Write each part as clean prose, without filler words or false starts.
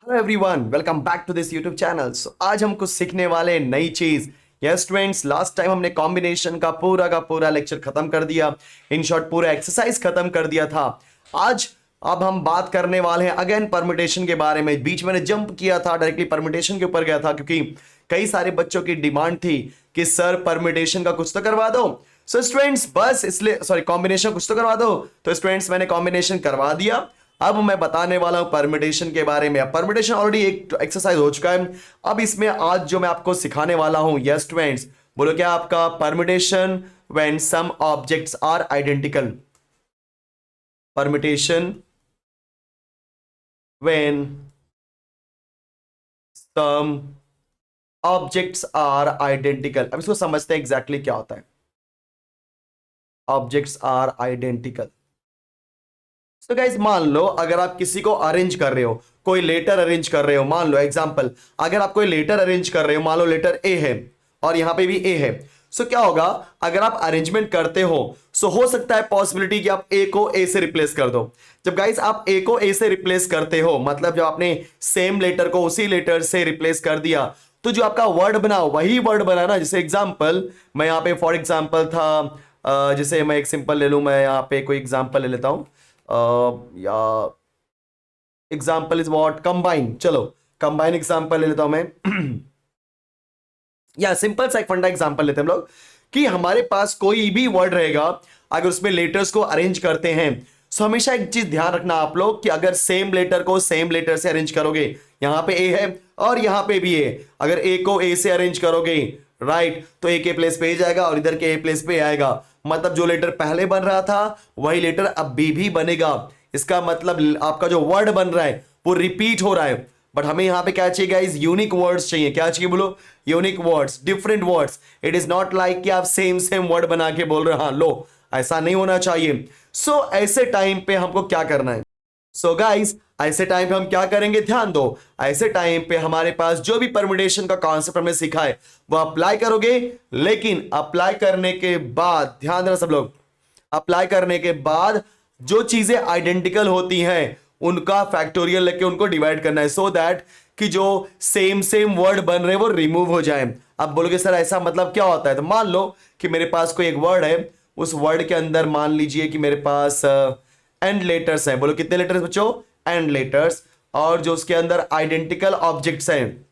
Hello everyone, welcome back to this YouTube channel. आज हम कुछ सीखने वाले हैं नई चीज। यस स्टूडेंट्स, लास्ट टाइम हमने कॉम्बिनेशन का पूरा लेक्चर खत्म कर दिया। इन शॉर्ट पूरा एक्सरसाइज खत्म कर दिया था। आज अब हम बात करने वाले हैं अगेन परम्यूटेशन के बारे में। बीच मैंने जंप किया था, डायरेक्टली परम्यूटेशन के ऊपर गया था क्योंकि कई सारे बच्चों की डिमांड थी कि सर परम्यूटेशन का कुछ तो करवा दो। सो स्टूडेंट्स बस इसलिए सॉरी कॉम्बिनेशन कुछ तो करवा दो। तो स्टूडेंट्स मैंने कॉम्बिनेशन करवा दिया। अब मैं बताने वाला हूं परम्यूटेशन के बारे में। परम्यूटेशन ऑलरेडी एक एक्सरसाइज हो चुका है। अब इसमें आज जो मैं आपको सिखाने वाला हूं, यस स्टूडेंट्स बोलो क्या आपका permutation when some objects are identical. Permutation when some objects are identical. अब इसको समझते हैं एग्जैक्टली क्या होता है ऑब्जेक्ट्स आर आइडेंटिकल। तो गाइस मान लो अगर आप किसी को अरेंज कर रहे हो, कोई लेटर अरेंज कर रहे हो, मान लो एग्जांपल अगर आप कोई लेटर अरेंज कर रहे हो, मान लो लेटर ए है और यहां पे भी ए है। सो क्या होगा अगर आप अरेंजमेंट करते हो, सो हो सकता है पॉसिबिलिटी कि आप ए को ए से रिप्लेस कर दो। जब गाइस आप ए को ए से रिप्लेस करते हो, मतलब जब आपने सेम लेटर को उसी लेटर से रिप्लेस कर दिया, तो जो आपका वर्ड बना वही वर्ड बना ना। जैसे एग्जांपल मैं यहां पे फॉर एग्जांपल था, जैसे मैं एक सिंपल ले लूं, मैं यहां पे कोई एग्जांपल ले लेता हूं। या एग्जाम्पल इज वॉट कंबाइन। चलो कंबाइन एग्जाम्पल ले लेता हूं मैं। या सिंपल सा एक फंडा एग्जाम्पल लेते हैं हम लोग कि हमारे पास कोई भी वर्ड रहेगा, अगर उसमें लेटर्स को अरेंज करते हैं, सो हमेशा एक चीज ध्यान रखना आप लोग कि अगर सेम लेटर को सेम लेटर से अरेंज करोगे, यहां पे ए है और यहां पे भी ए, अगर ए को ए से अरेंज करोगे राइट, तो ए के प्लेस पे ए जाएगा और इधर के ए प्लेस पे आएगा। मतलब जो लेटर पहले बन रहा था वही लेटर अब भी बनेगा। इसका मतलब आपका जो वर्ड बन रहा है वो रिपीट हो रहा है। बट हमें यहां पे क्या चाहिए गाइस? यूनिक वर्ड्स चाहिए। क्या चाहिए बोलो? Unique words, different words. It is not like कि आप सेम सेम वर्ड बना के बोल रहे हो। हाँ लो, ऐसा नहीं होना चाहिए। सो ऐसे टाइम पे हमको क्या करना है? सो गाइस ऐसे टाइम पे हम क्या करेंगे, ध्यान दो। ऐसे टाइम पे हमारे पास जो भी परम्यूटेशन का कॉन्सेप्ट हमने सीखा है वो अप्लाई करोगे, लेकिन अप्लाई करने के बाद ध्यान देना सब लोग, अप्लाई करने के बाद जो चीजें आइडेंटिकल होती हैं उनका फैक्टोरियल लेके उनको डिवाइड करना है, सो दैट कि जो सेम सेम वर्ड बन रहे हैं वो रिमूव हो जाए। अब बोलोगे सर ऐसा मतलब क्या होता है? तो मान लो कि मेरे पास कोई एक वर्ड है, उस वर्ड के अंदर मान लीजिए कि मेरे पास एंड लेटर्स हैं। बोलो कितने लेटर्स बच्चों? And letters. और जो उसके अंदर आइडेंटिकल ऑब्जेक्ट्स हैं,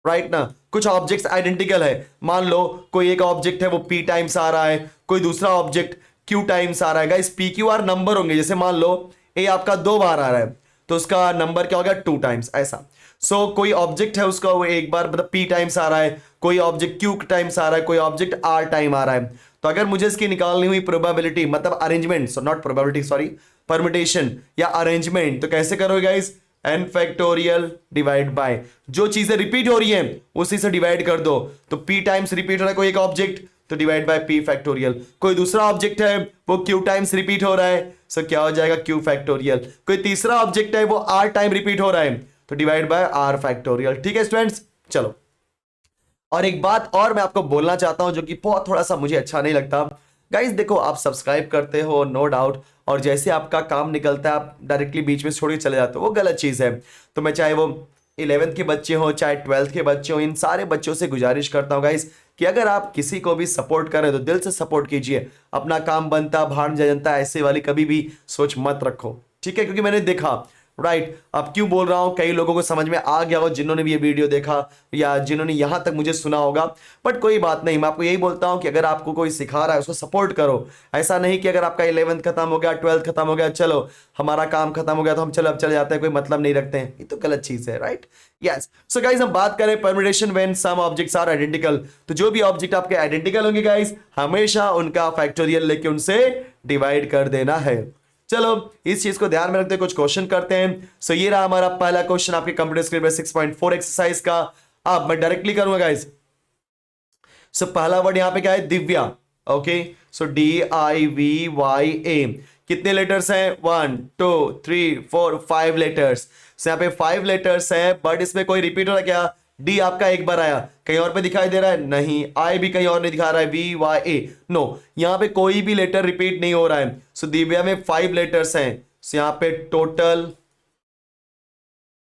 राइट ना, कुछ ऑब्जेक्ट्स आइडेंटिकल है। मान लो कोई एक ऑब्जेक्ट है वो p टाइम्स आ रहा है, कोई दूसरा ऑब्जेक्ट q टाइम्स आ रहा है। Guys p q r number होंगे। जैसे मान लो a आपका 2 बार आ रहा है तो उसका नंबर क्या हो गया? 2 टाइम्स ऐसा। सो कोई ऑब्जेक्ट है उसका वो एक बार मतलब p टाइम्स आ रहा है, कोई ऑब्जेक्ट q टाइम्स आ रहा है, कोई ऑब्जेक्ट r टाइम आ रहा है। तो अगर मुझे इसकी निकालनी हुई प्रोबेबिलिटी, मतलब arrangement, so not probability sorry, permutation या अरेंजमेंट, तो कैसे करोगे guys? N factorial divide by जो चीजें रिपीट हो रही हैं उसी से डिवाइड कर दो। तो p टाइम्स रिपीट हो रहा है कोई एक ऑब्जेक्ट, तो डिवाइड बाय p फैक्टोरियल। कोई दूसरा ऑब्जेक्ट है वो q टाइम्स रिपीट हो रहा है, सो क्या हो जाएगा? q factorial. कोई तीसरा ऑब्जेक्ट है वो r टाइम रिपीट हो रहा है, तो डिवाइड बाय r फैक्टोरियल। ठीक है स्टूडेंट्स, चलो। और एक बात और मैं आपको बोलना चाहता हूं जो कि बहुत थोड़ा सा मुझे अच्छा नहीं लगता। गाइस देखो, आप सब्सक्राइब करते हो नो डाउट, और जैसे आपका काम निकलता है आप डायरेक्टली बीच में छोड़ के चले जाते हो, वो गलत चीज़ है। तो मैं चाहे वो 11th के बच्चे हो चाहे 12th के बच्चे हो, इन सारे बच्चों से गुजारिश करता हूँ गाइस कि अगर आप किसी को भी सपोर्ट करें तो दिल से सपोर्ट कीजिए। अपना काम बनता भाड़ जनता ऐसे वाली कभी भी सोच मत रखो, ठीक है? क्योंकि मैंने देखा राइट। अब क्यों बोल रहा हूं, कई लोगों को समझ में आ गया हो जिन्होंने भी ये वीडियो देखा या जिन्होंने यहां तक मुझे सुना होगा। बट कोई बात नहीं, मैं आपको यही बोलता हूं कि अगर आपको कोई सिखा रहा है उसको सपोर्ट करो। ऐसा नहीं कि अगर आपका 11th खत्म हो गया, 12th खत्म हो गया, चलो हमारा काम खत्म हो गया तो हम चलो अब चले जाते हैं, कोई मतलब नहीं रखते हैं, ये तो गलत चीज है राइट। यस, सो गाइस हम बात करें permutation when some objects are identical. तो जो भी ऑब्जेक्ट आपके आइडेंटिकल होंगे गाइस, हमेशा उनका फैक्टोरियल लेके उनसे डिवाइड कर देना है। चलो इस चीज को ध्यान में रखते कुछ क्वेश्चन करते हैं। सो ये रहा हमारा पहला क्वेश्चन आपके कंप्यूटर स्क्रीन पे 6.4 एक्सरसाइज का। अब मैं डायरेक्टली करूंगा गाइस। सो पहला वर्ड यहां पे क्या है? दिव्या। ओके, सो DIVYA। कितने लेटर्स हैं? 1 2 3 4 5 लेटर्स। सो यहां पे 5 लेटर्स हैं, बट इसमें कोई रिपीट हो रहा है क्या? डी आपका एक बार आया, कहीं और पे दिखाई दे रहा है? नहीं। आई भी कहीं और नहीं दिखा रहा है, VYA नो, यहां पे कोई भी लेटर रिपीट नहीं हो रहा है। सो दिव्या में 5 लेटर्स हैं। सो यहाँ पे total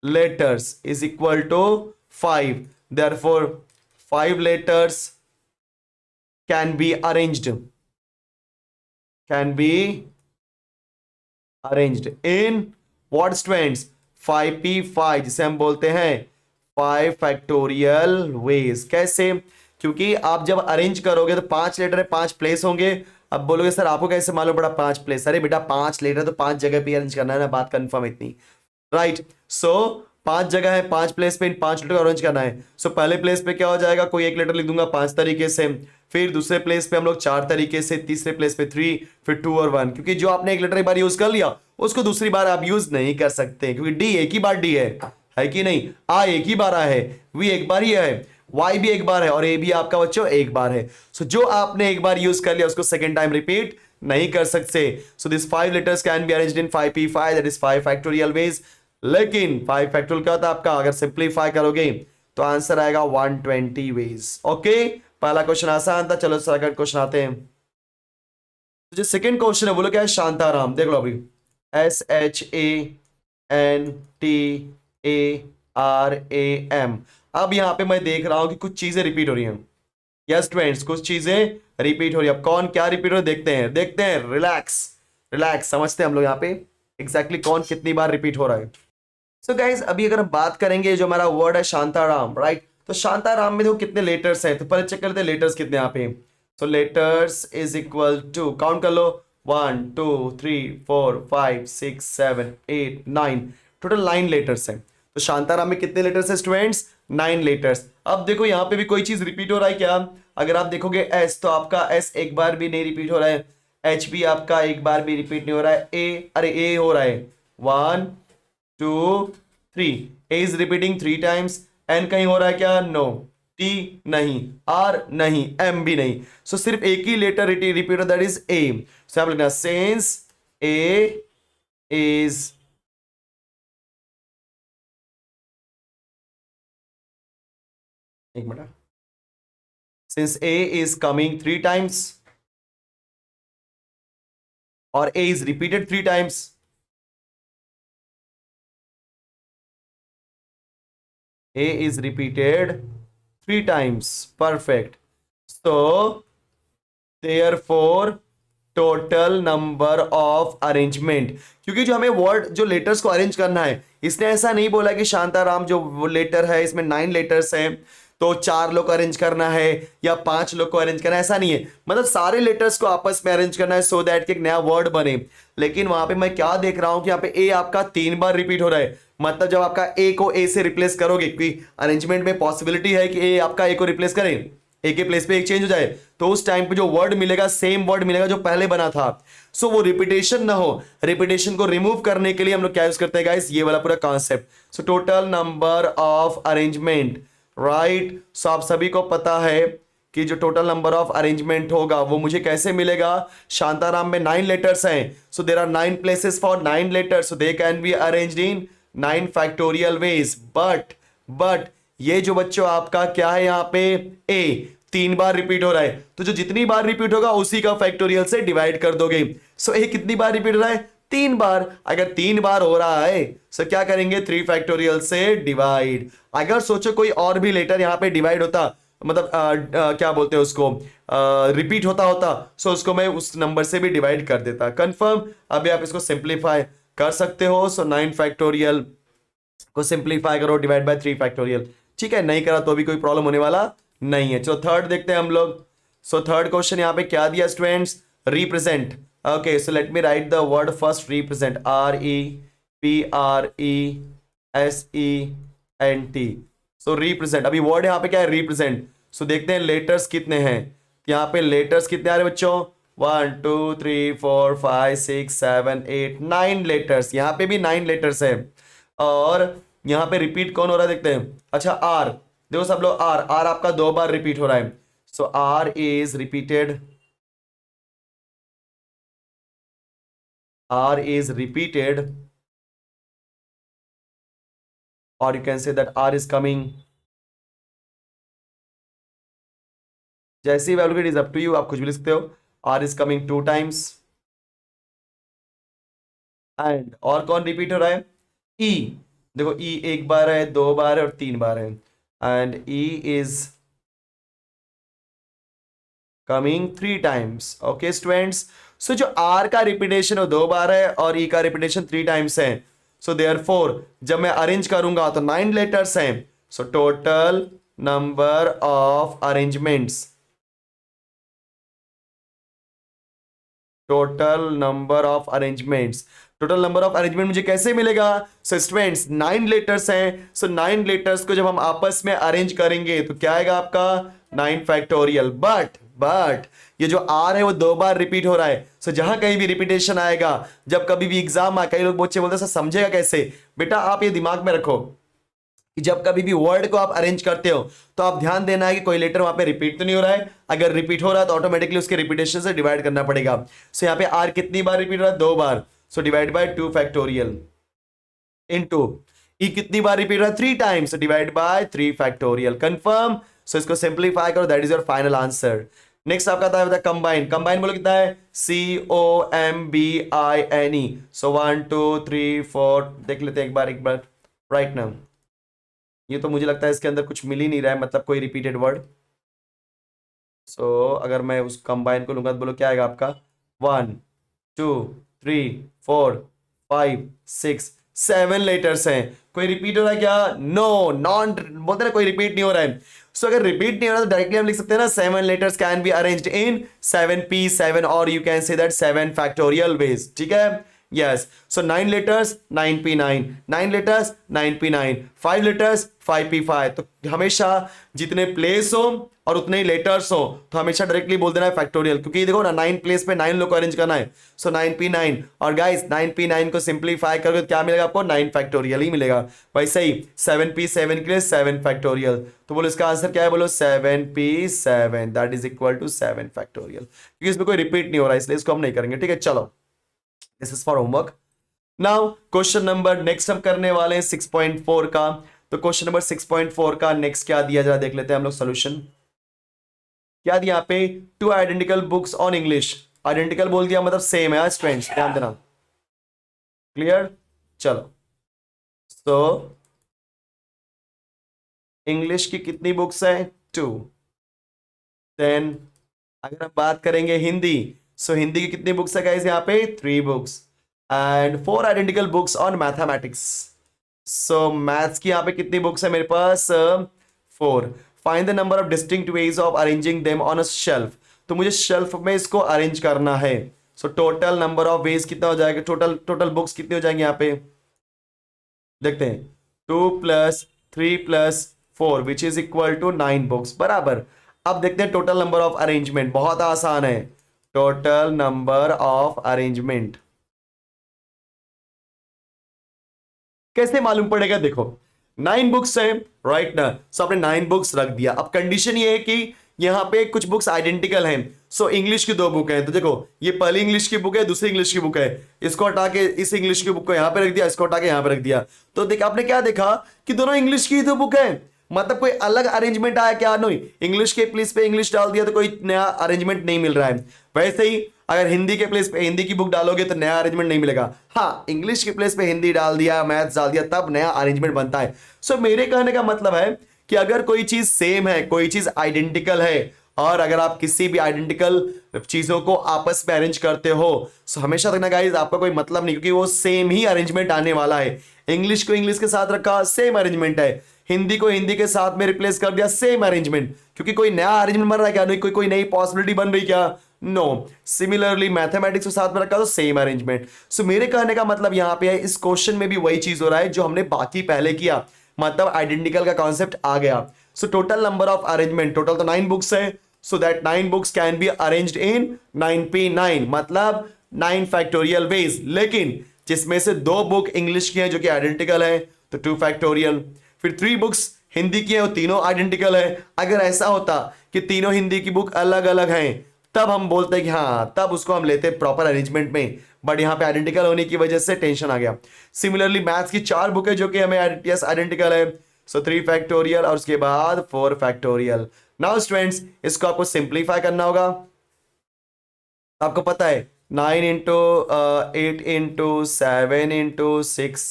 letters is equal to 5. Therefore 5 letters can be arranged in what students? 5p5, जिसे हम बोलते हैं 5 फैक्टोरियल वेज। कैसे? क्योंकि आप जब अरेंज करोगे तो 5 लेटर है, 5 प्लेस होंगे। अब बोलोगे सर आपको कैसे मालूम पड़ा 5 प्लेस? अरे बेटा 5 लेटर तो 5 जगह पे अरेंज करना है ना, बात कंफर्म इतनी, राइट। सो 5 जगह है, 5 प्लेस पे इन 5 लेटर अरेंज करना है। सो पहले प्लेस पे क्या हो जाएगा, कोई एक लेटर लिख दूंगा 5 तरीके से, फिर दूसरे प्लेस पे हम लोग 4 तरीके से, तीसरे प्लेस पे 3, फिर 2 और 1, क्योंकि जो आपने एक लेटर एक बार यूज कर लिया उसको दूसरी बार आप यूज नहीं कर सकते, क्योंकि डी एक ही बार डी है कि नहीं? आ एक ही बार आ है, वी एक बार ही है, वाई भी एक बार है, और ए भी आपका बच्चों एक बार है। सो जो आपने एक बार यूज कर लिया उसको सेकेंड टाइम रिपीट नहीं कर सकते। So this 5 letters can be arranged in 5p5, that is 5 factorial veg. लेकिन 5 फैक्टोरियल क्या होता है आपका, अगर सिंप्लीफाई करोगे तो आंसर आएगा 120 वेज। ओके, पहला क्वेश्चन आसान था। चलो सेकंड क्वेश्चन आते हैं। तो जो सेकंड क्वेश्चन है बोलो क्या है, शांताराम। देख लो अभी, SHANTARAM। अब यहां पे मैं देख रहा हूं कि कुछ चीजें रिपीट हो रही हैं। यस फ्रेंड्स, कुछ चीजें रिपीट हो रही है। अब कौन क्या रिपीट हो रही है देखते हैं। रिलैक्स रिलैक्स, समझते हैं हम लोग यहाँ पे एग्जैक्टली कौन कितनी बार रिपीट हो रहा है। सो गाइज अभी अगर हम बात करेंगे जो हमारा वर्ड है शांताराम, राइट, तो शांताराम में देखो कितने लेटर्स हैं, तो पहले चेक करते हैं लेटर्स कितने यहाँ पे। तो letters is equal to, count कर लो, 1 2 3 4 5 6 7 8 9, टोटल 9 लेटर्स हैं। तो शांताराम में कितने लेटर्स हैं स्टूडेंट्स? 9 लेटर्स। अब देखो यहाँ पे भी कोई चीज रिपीट हो रहा है क्या? अगर आप देखोगे एस, तो आपका एस एक बार भी नहीं रिपीट हो रहा है, एच भी आपका एक बार भी रिपीट नहीं हो रहा है, ए, अरे ए हो रहा है, 1 2 3, A is repeating 3 times. N कहीं हो रहा है क्या? नो। टी नहीं, आर नहीं, एम भी नहीं। सो सिर्फ एक ही लेटर रिपीट हो, दैट इज ए। सो आप लिखना सिंस ए इज, एक मिनट, since A is coming 3 times और A is repeated 3 times, A is repeated 3 times. Perfect. So, therefore, total number of arrangement, क्योंकि जो हमें वर्ड जो लेटर्स को अरेंज करना है, इसने ऐसा नहीं बोला कि शांताराम जो लेटर है इसमें 9 लेटर्स हैं तो 4 लोग को अरेंज करना है या 5 लोग को अरेंज करना है, ऐसा नहीं है। मतलब सारे लेटर्स को आपस में अरेंज करना है सो दैट कि एक नया वर्ड बने। लेकिन वहां पे मैं क्या देख रहा हूं कि यहाँ पे ए आपका 3 बार रिपीट हो रहा है। मतलब जब आपका ए को ए से रिप्लेस करोगे, क्योंकि अरेंजमेंट में पॉसिबिलिटी है कि ए आपका ए को रिप्लेस करे, ए के प्लेस पे एक चेंज हो जाए, तो उस टाइम पे जो वर्ड मिलेगा सेम वर्ड मिलेगा जो पहले बना था। सो वो रिपीटेशन ना हो, रिपीटेशन को रिमूव करने के लिए हम लोग क्या यूज करते हैं गाइस, ये वाला पूरा concept. So total number of arrangement, right. So आप सभी को पता है कि जो टोटल नंबर ऑफ अरेंजमेंट होगा वो मुझे कैसे मिलेगा? शांताराम में 9 लेटर्स हैं, so there are 9 places for 9 letters, so they can be arranged in 9 factorial ways. But ये जो बच्चों आपका क्या है यहाँ पे, ए 3 बार रिपीट हो रहा है, तो जो जितनी बार रिपीट होगा उसी का फैक्टोरियल से डिवाइड कर दोगे। सो ए कितनी बार रिपीट हो रहा है? 3 बार। अगर 3 बार हो रहा है सो क्या करेंगे, 3 फैक्टोरियल से डिवाइड। अगर सोचो कोई और भी लेटर यहाँ पे डिवाइड होता, मतलब क्या बोलते हैं उसको, रिपीट होता सो उसको मैं उस नंबर से भी डिवाइड कर देता। कंफर्म? अभी आप इसको सिंप्लीफाई कर सकते हो। सो 9 फैक्टोरियल को सिंप्लीफाई करो, डिवाइड बाय 3 फैक्टोरियल। ठीक है, नहीं करा तो भी कोई प्रॉब्लम होने वाला नहीं है। चलो थर्ड देखते हैं हम लोग। सो थर्ड क्वेश्चन यहाँ पे क्या दिया students, represent. Okay, so let me right the word first, represent, REPRESENT। So represent, अभी वर्ड यहाँ पे क्या है, रिप्रेजेंट। सो देखते हैं लेटर्स कितने हैं। यहाँ पे लेटर्स कितने आ रहे बच्चों, 1 2 3 4 5 6 7 8 9 लेटर्स। यहाँ पे भी 9 लेटर्स है। और यहां पे रिपीट कौन हो रहा है देखते हैं। अच्छा, आर, देखो सब लोग, आर आर आपका 2 बार रिपीट हो रहा है। So R is repeated, R is repeated, और you can say that R is coming, जैसी value is up to you, आप कुछ भी लिख सकते हो। R is coming 2 times, and और कौन रिपीट हो रहा है? ई। देखो ई एक बार है, दो बार है और तीन बार है, and E is coming three times. Okay students, so जो आर का रिपीटेशन वो दो बार है और ई का रिपीटेशन थ्री टाइम्स है। सो देयरफॉर जब मैं अरेंज करूंगा तो नाइन लेटर्स हैं। सो total number of arrangements, total number of arrangements, total number of arrangement मुझे कैसे मिलेगा? सो स्टूडेंट्स नाइन लेटर्स हैं, सो नाइन लेटर्स को जब हम आपस में अरेंज करेंगे तो क्या आएगा आपका? Nine factorial. बट ये जो आर है वो दो बार रिपीट हो रहा है। सो जहां कहीं भी रिपीटेशन आएगा, जब कभी भी एग्जाम में कई लोग बच्चे बोलते हैं सर समझेगा कैसे? बेटा आप ये दिमाग में रखो कि जब कभी भी वर्ड को आप अरेंज करते हो तो आप ध्यान देना है कि कोई लेटर वहां पे रिपीट तो नहीं हो रहा है। अगर रिपीट हो रहा है तो ऑटोमेटिकली उसके रिपीटेशन से डिवाइड करना पड़ेगा। सो यहाँ पे आर कितनी बार रिपीट हो रहा है? दो बार। So divide by two factorial into E कितनी बार रिपीट हो रहा है? Three times, divide by three factorial. Confirm? So इसको सिंप्लीफाई करो, that is your final answer. Next आपका आता है कंबाइन। कंबाइन बोलो कितना है? COMBINE। So one two three four, देख लेते हैं एक बार राइट नाउ। ये तो मुझे लगता है इसके अंदर कुछ मिल ही नहीं रहा है, मतलब कोई रिपीटेड वर्ड। सो अगर मैं उस कंबाइन को लूंगा तो बोलो क्या आएगा आपका? One two three four five six, seven letters हैं। कोई रिपीट हो रहा है क्या? नो, नॉन बोलते ना कोई रिपीट नहीं हो रहा है। सो अगर रिपीट नहीं हो रहा तो डायरेक्टली हम लिख सकते हैं ना, seven letters can be arranged in 7P7 और you can say that seven factorial veg. ठीक है, yes. So nine letters 9P9, nine letters 9P9, five letters 5P5। तो हमेशा जितने प्लेस हो और उतने ही लेटर्स हो तो हमेशा डायरेक्टली बोल देना है फैक्टोरियल, क्योंकि देखो ना नाइन प्लेस पे नाइन लोग को अरेंज करना है। सो 9P9 और गाइस 9P9 को सिंप्लीफाई करोगे तो क्या मिलेगा आपको? 9 फैक्टोरियल ही मिलेगा। वैसे ही 7P7 के लिए 7 फैक्टोरियल। तो बोलो इसका आंसर क्या है? बोलो 7P7 that is equal to 7 factorial. क्योंकि इसमें कोई रिपीट नहीं हो रहा है इसलिए इसको हम नहीं करेंगे। ठीक है, चलो this is for homework. Now question number next हम करने वाले हैं 6.4 का। तो क्वेश्चन नंबर 6.4 का नेक्स्ट क्या दिया, जरा देख लेते हैं हम लोग सोल्यूशन। क्या दिया यहाँ पे? Two identical books on English. Identical बोल दिया मतलब सेम है स्टूडेंट्स, ध्यान देना। क्लियर? चलो, तो इंग्लिश की कितनी बुक्स हैं? टू। देन अगर हम बात करेंगे हिंदी, सो हिंदी की कितनी बुक्स है गाइस? यहाँ पे three books. And four identical books on mathematics. So maths की यहाँ पे कितनी बुक्स है मेरे पास? Four. Find the number of distinct ways of arranging them on a shelf. तो मुझे शेल्फ में इसको अरेंज करना है। So total number of ways कितना हो जाएगा? टोटल टोटल बुक्स कितनी हो जाएंगे यहाँ पे? देखते हैं, 2 + 3 + 4 which is equal to 9 books बराबर। अब देखते हैं टोटल नंबर ऑफ अरेंजमेंट, बहुत आसान है। टोटल नंबर ऑफ अरेंजमेंट कैसे मालूम पड़ेगा? देखो नाइन बुक्स है राइट ना, सो आपने नाइन बुक्स रख दिया। अब कंडीशन ये है कि यहाँ पे कुछ बुक्स आइडेंटिकल हैं। सो इंग्लिश की दो बुक हैं, तो देखो ये पहली इंग्लिश की बुक है, दूसरी इंग्लिश की बुक है। इसको हटा के इस इंग्लिश की बुक को यहाँ पे रख दिया, इसको हटा के यहाँ पे रख दिया। तो देख आपने क्या देखा कि दोनों इंग्लिश की दो बुक है। मतलब कोई अलग अरेंजमेंट आया क्या? नहीं, इंग्लिश के प्लेस पे इंग्लिश डाल दिया तो कोई नया अरेंजमेंट नहीं मिल रहा है। वैसे ही अगर हिंदी के प्लेस पे हिंदी की बुक डालोगे तो नया अरेंजमेंट नहीं मिलेगा। हाँ, इंग्लिश के प्लेस पे हिंदी डाल दिया, मैथ्स डाल दिया, तब नया अरेंजमेंट बनता है। सो मेरे कहने का मतलब है कि अगर कोई चीज सेम है, कोई चीज आइडेंटिकल है, और अगर आप किसी भी आइडेंटिकल चीजों को आपस में अरेंज करते हो, सो हमेशा रखना गाइस आपका कोई मतलब नहीं, क्योंकि वो सेम ही अरेंजमेंट आने वाला है। इंग्लिश को इंग्लिश के साथ रखा, सेम अरेंजमेंट है। हिंदी को हिंदी के साथ में रिप्लेस कर दिया, सेम अरेंजमेंट। क्योंकि कोई नया अरेंजमेंट बन रहा है क्या? नहीं, कोई नई पॉसिबिलिटी बन रही क्या? नो। सिमिलरली मैथमेटिक्स को साथ में रखा तो सेम अरेंजमेंट। सो मेरे कहने का मतलब यहां पे है इस क्वेश्चन में भी वही चीज हो रहा है जो हमने बाकी पहले किया, मतलब आइडेंटिकल का कॉन्सेप्ट आ गया। सो total number of arrangement, total तो 9 बुक्स है, so that 9 books can be arranged in 9P9, मतलब 9 फैक्टोरियल वेज। लेकिन जिसमें से दो बुक इंग्लिश की है जो कि आइडेंटिकल है, तो 2 फैक्टोरियल। फिर 3 बुक्स हिंदी की है, वो तीनों आइडेंटिकल है। अगर ऐसा होता कि तीनों हिंदी की बुक अलग अलग हैं, तब हम बोलते हैं कि हाँ, तब उसको हम लेते प्रॉपर अरेंजमेंट में। बट यहाँ पे आइडेंटिकल होने की वजह से टेंशन आ गया। सिमिलरली मैथ्स की 4 बुक है जो कि हमें आइडेंटिकल है, सो 3 फैक्टोरियल और उसके बाद 4 फैक्टोरियल। नाउ स्टूडेंट्स, इसको आपको सिंप्लीफाई करना होगा। आपको पता है 9 into 8 into 7 into 6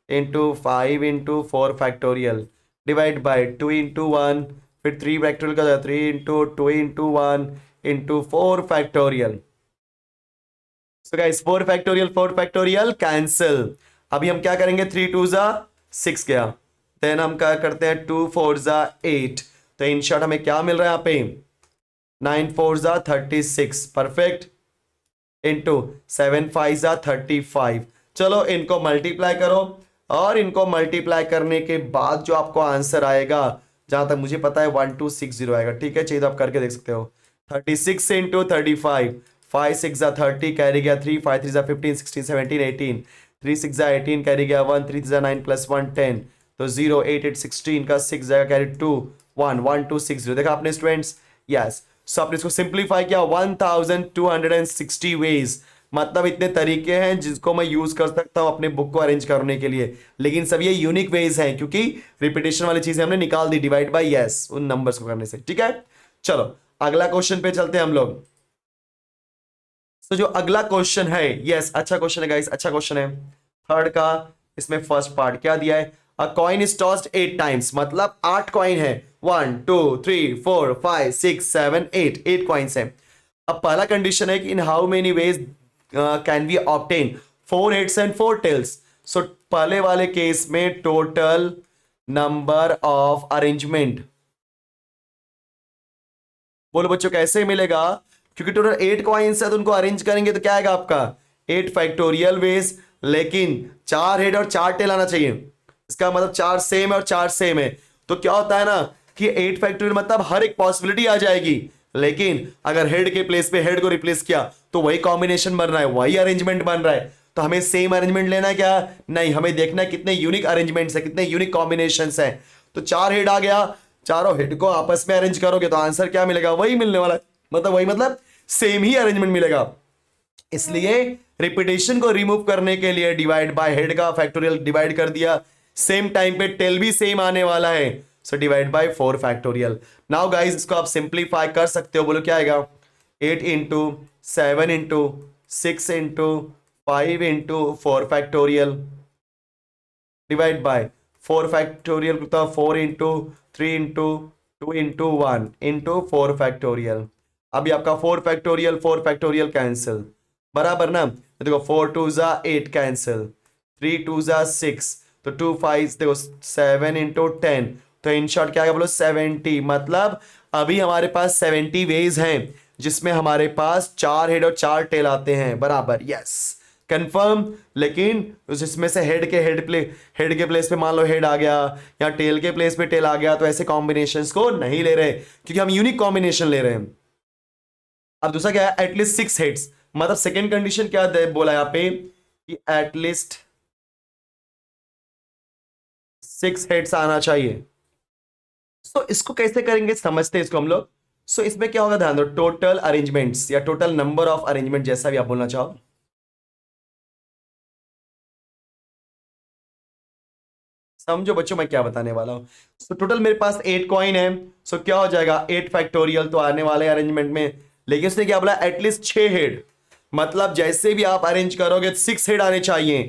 into 5 into 4 factorial divide by 2 into 1, फिर 3 फैक्टोरियल का 3 into 2 into 1 into 4 factorial. So guys 4 factorial cancel. अभी हम क्या करेंगे, 3 2 जा 6 गया, देन हम क्या करते हैं 2 4 जा 8, तो इन शॉर्ट हमें क्या मिल रहा है यहाँ पे 9 4 जा 36 परफेक्ट इंटू 7 5 जा 35। चलो इनको मल्टीप्लाई करो और इनको मल्टीप्लाई करने के बाद जो आपको आंसर आएगा, जहां तक मुझे पता है 1260 आएगा। ठीक है, चाहिए तो आप करके देख सकते हो। 36 इंटू 35, 5 6 जा 30 कैरी गया 3, 5 3 जा 15 16 17 18, 3 6 जा 18 कैरी गया 1, 3 जा 9 प्लस 1 10, तो 0 8 8 16 का 6 जाएगा कैरी 2 1 1 2 6 0। देखा आपने स्टूडेंट्स, यस। सो आपने इसको सिंप्लीफाई किया 1260 वेज, मतलब इतने तरीके हैं जिसको मैं यूज कर सकता हूं अपने बुक को अरेंज करने के लिए, लेकिन सब ये यूनिक वेज हैं क्योंकि रिपीटेशन वाली चीजें हमने निकाल दी डिवाइड बाय यस उन नंबर्स को करने से। ठीक है, चलो अगला क्वेश्चन पे चलते हैं हम लोग। तो जो अगला क्वेश्चन है, यस अच्छा क्वेश्चन है गाइस, अच्छा क्वेश्चन है। थर्ड का इसमें फर्स्ट पार्ट क्या दिया है, अ कॉइन इज टॉस्ड 8 टाइम्स, मतलब 8 कॉइन है, 1 2 3 4 5 6 7 8, 8 कॉइन्स है। अब पहला कंडीशन है कि in how many ways can we obtain 4 heads and 4 tails. So पहले वाले केस में टोटल नंबर ऑफ अरेंजमेंट, बोलो बच्चों कैसे मिलेगा, क्योंकि टोटल 8 कॉइन्स है तो उनको अरेंज करेंगे तो क्या आएगा आपका 8 फैक्टोरियल वेज, लेकिन 4 हेड और 4 टेल आना चाहिए। इसका मतलब 4 सेम है और 4 सेम है, तो क्या होता है ना कि 8 फैक्टोरियल मतलब हर एक पॉसिबिलिटी आ जाएगी, लेकिन अगर हेड के प्लेस पे हेड को रिप्लेस किया तो वही कॉम्बिनेशन बन रहा है, वही अरेंजमेंट बन रहा है। तो हमें सेम अरेंजमेंट लेना है क्या, नहीं, हमें देखना है कितने यूनिक अरेंजमेंट्स है, कितने यूनिक कॉम्बिनेशंस हैं। तो 4 हेड आ गया, चारों हेड को आपस में अरेंज करोगे तो आंसर क्या मिलेगा, वही मिलने वाला है, मतलब वही मतलब सेम ही अरेंजमेंट मिलेगा। इसलिए रिपीटेशन को रिमूव करने के लिए डिवाइड बाय हेड का फैक्टोरियल डिवाइड कर दिया, सेम टाइम पे टेल भी सेम आने वाला है, सो divide bye 4 factorial. Now guys इसको आप सिंप्लीफाई कर सकते हो, बोलो क्या आएगा 8 into 7 into 6 into 5 into 4 factorial divide bye 4 factorial, 4 into 3 into 2 into 1 into 4 factorial. अभी आपका 4 फैक्टोरियल कैंसिल, बराबर ना, तो देखो 4 2 जा 8 कैंसिल, 3 2 जा 6, तो 2 5 देखो 7 इंटू 10, तो इन शॉर्ट क्या आएगा बोलो 70। मतलब अभी हमारे पास 70 वेज हैं जिसमें हमारे पास 4 हेड और 4 टेल आते हैं, बराबर, यस कंफर्म। लेकिन जिसमें से हेड के प्लेस पे मान लो हेड आ गया या टेल के प्लेस पे टेल आ गया, तो ऐसे कॉम्बिनेशंस को नहीं ले रहे क्योंकि हम यूनिक कॉम्बिनेशन ले रहे हैं। अब दूसरा क्या है, एटलीस्ट 6 हेड्स, मतलब सेकेंड कंडीशन क्या बोला यहां पे कि एटलीस्ट 6 हेड्स आना चाहिए। सो इसको कैसे करेंगे समझते हैं इसको हम लोग। सो इसमें क्या होगा ध्यान दो, टोटल अरेंजमेंट्स या टोटल नंबर ऑफ अरेंजमेंट, जैसा भी आप बोलना चाहो, समझो बच्चों मैं क्या बताने वाला हूं। सो टोटल मेरे पास 8 कॉइन है, सो क्या हो जाएगा 8 फैक्टोरियल तो आने वाले अरेंजमेंट में, लेकिन उसने क्या बोला एटलीस्ट 6 हेड, मतलब जैसे भी आप अरेंज करोगे 6 हेड आने चाहिए।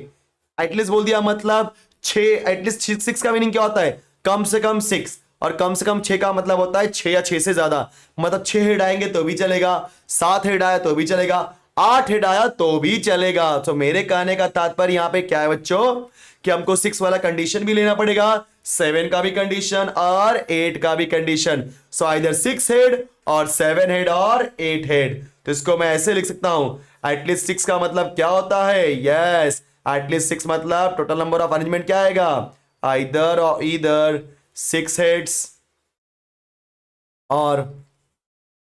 एटलीस्ट बोल दिया मतलब 6, एटलीस्ट 6 का मीनिंग क्या होता है, कम से कम 6, और कम से कम 6 का मतलब होता है 6 या 6 से ज्यादा, मतलब 6 हेड आएंगे तो भी चलेगा, 7 हेड आया तो भी चलेगा, 8 हेड आया तो भी चलेगा। तो मेरे कहने का तात्पर्य यहां पे क्या है बच्चों कि हमको 6 वाला कंडीशन भी लेना पड़ेगा, 7 का भी कंडीशन और 8 का भी कंडीशन। सो आइदर 6 हेड और 7 हेड और 8 हेड। तो इसको मैं ऐसे लिख सकता हूं, एटलीस्ट 6 का मतलब क्या होता है, यस एटलीस्ट 6 मतलब टोटल नंबर ऑफ अरेंजमेंट क्या आएगा, आइदर और ईदर 6 हेड्स और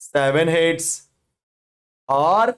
7 हेड्स और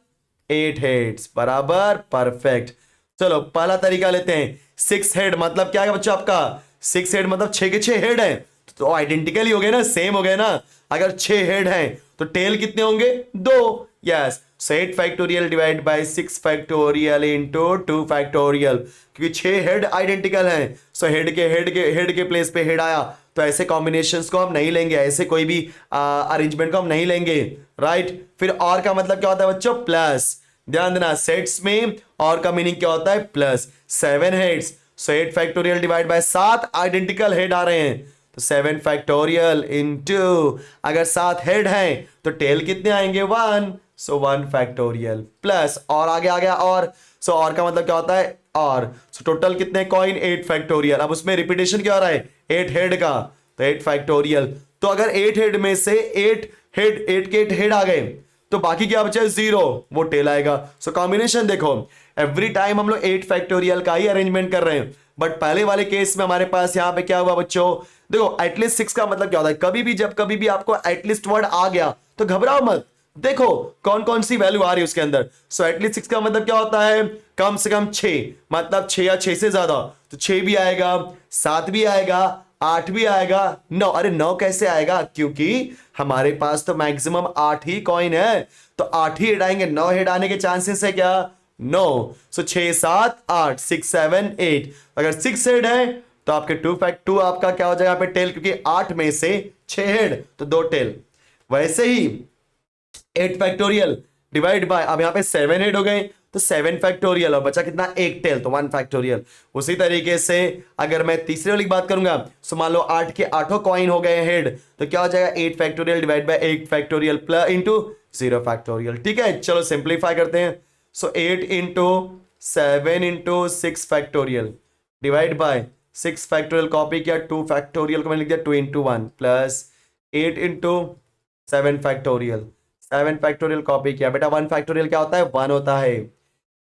8 हेड्स, बराबर परफेक्ट। चलो पहला तरीका लेते हैं, 6 हेड मतलब क्या है बच्चों आपका, 6 हेड मतलब 6 के 6 हेड है, तो आइडेंटिकल ही हो गए ना, सेम हो गए ना। अगर 6 हेड हैं तो टेल कितने होंगे 2, यस। सो 8 factorial divide bye 6 factorial into 2 factorial, क्योंकि 6 हेड आइडेंटिकल हैं, सो हेड के प्लेस पे हेड आया, तो ऐसे कॉम्बिनेशंस को हम नहीं लेंगे, ऐसे कोई भी अरेंजमेंट को हम नहीं लेंगे, राइट। फिर और का मतलब क्या होता है बच्चों, प्लस, ध्यान देना सेट्स में और का मीनिंग क्या होता है plus 7 heads, so 8 factorial divide by 7 identical head आ रहे हैं तो 7 फैक्टोरियल इनटू अगर 7 हेड हैं तो टेल कितने आएंगे 1, सो 1 फैक्टोरियल प्लस और आगे आ गया और, सो और का मतलब क्या होता है और, सो टोटल कितने कॉइन 8 फैक्टोरियल। अब उसमें रिपीटेशन क्या हो रहा है 8 हेड का तो 8 फैक्टोरियल, तो अगर 8 हेड में से 8 के 8 हेड आ गए तो बाकी क्या बचा 0, वो टेल आएगा। सो कॉम्बिनेशन देखो एवरी टाइम हम लोग 8 फैक्टोरियल का ही अरेंजमेंट कर रहे हैं, बट पहले वाले केस में हमारे पास यहां पे क्या हुआ बच्चों, देखो एटलीस्ट 6 का मतलब क्या होता है कभी भी जब कभी भी आपको एटलीस्ट वर्ड आ गया तो घबराओ मत, देखो कौन कौन सी वैल्यू आ रही है उसके अंदर। सो एटलीस्ट 6 का मतलब क्या होता है कम से कम 6, मतलब 6 या 6 से ज्यादा, तो 6 भी आएगा, 7 भी आएगा, 8 भी आएगा, 9, अरे 9 कैसे आएगा क्योंकि हमारे पास तो मैक्सिमम 8 ही कॉइन है तो 8 ही हेड आएंगे, 9 हेड आने के चांसेस है क्या 9, सो 6 7 8 6 7 8, अगर 6 हेड है तो आपके 2 आपका क्या हो जाएगा यहाँ पे टेल, क्योंकि 8 में से 6 हेड तो 2 टेल। वैसे ही 8 फैक्टोरियल डिवाइड बाय, अब यहां पे 7 हेड हो गए तो 7 फैक्टोरियल और बचा कितना 1 टेल तो 1 फैक्टोरियल। उसी तरीके से अगर मैं तीसरे वाली की बात करूंगा तो मान लो 8 के 8 कॉइन हो गए हेड तो क्या हो जाएगा 8 factorial divide bye 8 factorial plus into 0 factorial. ठीक है चलो सिंप्लीफाई करते हैं, सो 8 into 7 into 6 factorial divide bye 6 factorial copy किया, 2 फैक्टोरियल को मैंने लिख दिया 2 into 1 plus 8 into 7 factorial, 7 factorial copy किया बेटा, 1 फैक्टोरियल क्या होता है 1 होता है,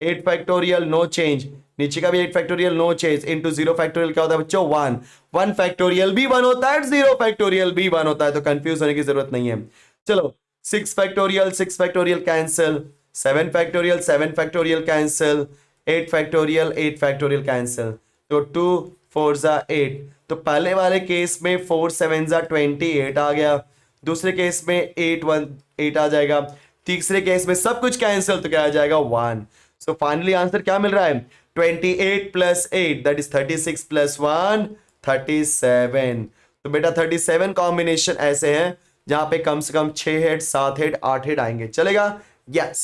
8 फैक्टोरियल नो चेंज, नीचे का भी 8 factorial no change into 0 factorial क्या होता है बच्चों 1, 1 फैक्टोरियल भी 1 होता है 0 फैक्टोरियल भी 1 होता है, तो कंफ्यूज होने की जरूरत नहीं है। चलो 6 factorial cancel, 7 factorial cancel, 8 factorial cancel, तो 2 4 जा 8, तो पहले वाले केस में 4 7 जा 28 आ गया, दूसरे केस में 8 आ जाएगा, तीसरे केस में सब कुछ कैंसिल तो क्या आ जाएगा 1। सो फाइनली आंसर क्या मिल रहा है 28 प्लस 8 दैट इज 36 प्लस 1 37। तो बेटा 37 कॉम्बिनेशन ऐसे हैं जहां पे कम से कम 6 हेड 7 हेड 8 हेड आएंगे, चलेगा यस।